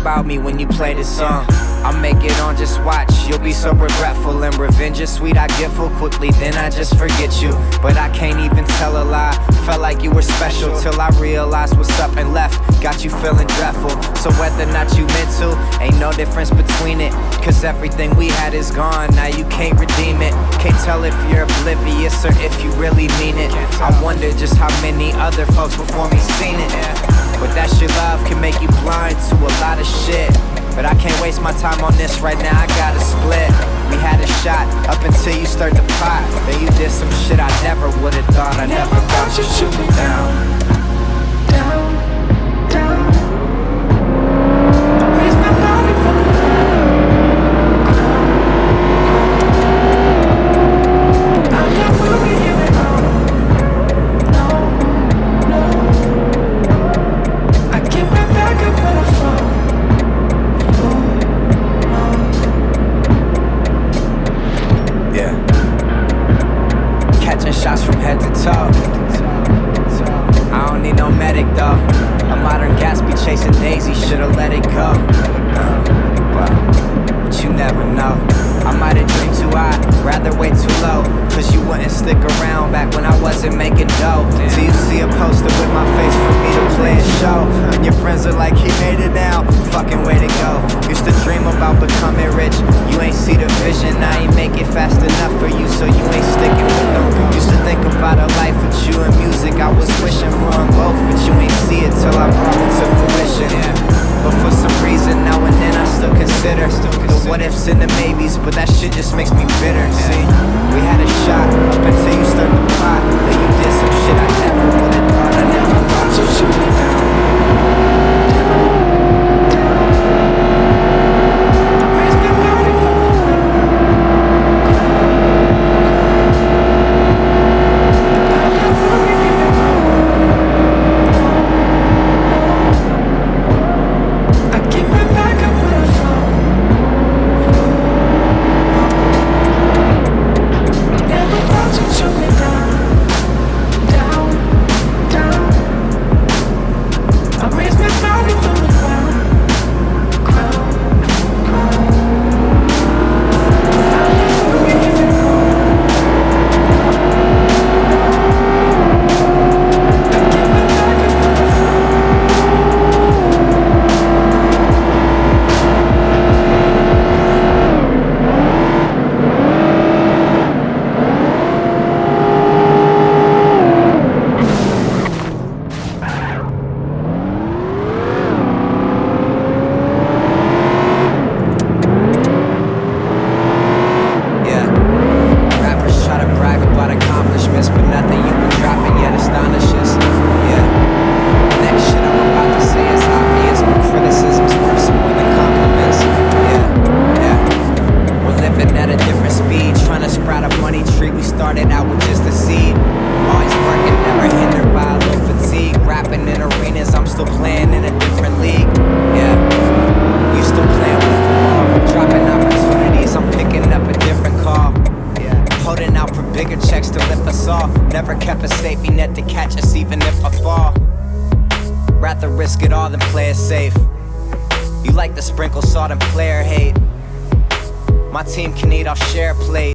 about me when you play this song. I'll make it on, just watch. You'll be so regretful, and revenge is sweet. I get full quickly, then I just forget you. But I can't even tell a lie. Felt like you were special till I realized what's up and left. Got you feeling dreadful. So whether or not you meant to, ain't no difference between it. Cause everything we had is gone, now you can't redeem it. Can't tell if you're oblivious or if you really mean it. I wonder just how many other folks before me seen it. But that shit love can make you blind to a lot of shit. But I can't waste my time on this right now, I gotta split. We had a shot up until you stirred the pot. Then you did some shit I never would've thought. I never thought you'd shoot me down. Down, down. I raise my body from the ground. I'm not worried here at all. No, no. I get right back up when I fall. Yeah. Catching shots from head to toe. I don't need no medic though. A modern Gatsby chasing Daisy, should've let it go. But you never know. I might've dreamed too high, rather way too low. Cause you wouldn't stick around back when I wasn't making dough. Till you see a poster with my face for me to play a show. And your friends are like, he made it now, fucking way to go. Used to dream about becoming rich, you ain't see the vision. I ain't make it fast enough for you, so you ain't sticking with them. Used to think about a life with you and music, I was wishing for them both. But you ain't see it till I brought it to fruition. But for some reason, now and then I still consider the what ifs and the maybes, but that shit just makes me bitter. See, we had a shot up until you stirred the pot. Then you did some shit I never would've thought. I never thought you'd shoot me down. Raise my body from the ground. I'm not worried here at all. I get right back up when I fall. Never thought you'd shoot me down, down, down. I raise my body from the ground, ground, ground. I'm not worried here at all. I get right back up when I fall. Yeah. Rappers try to brag about accomplishments, but nothing you've been dropping yet astonishes. Yeah. Next shit I'm about to say is obvious, but criticism's worth some more than compliments. Yeah, yeah. We're living at a different speed, trying to sprout a money tree. We started out with just a seed. Always working, never hindered by a little fatigue. Rapping in arenas, I'm still playing in a different league. Yeah. You still playing with the ball, dropping opportunities, I'm picking up a different call. Holding out for bigger checks to lift us all. Never kept a safety net to catch us even if I fall. Rather risk it all than play it safe. You like to sprinkle salt and player hate. My team can eat off share plate.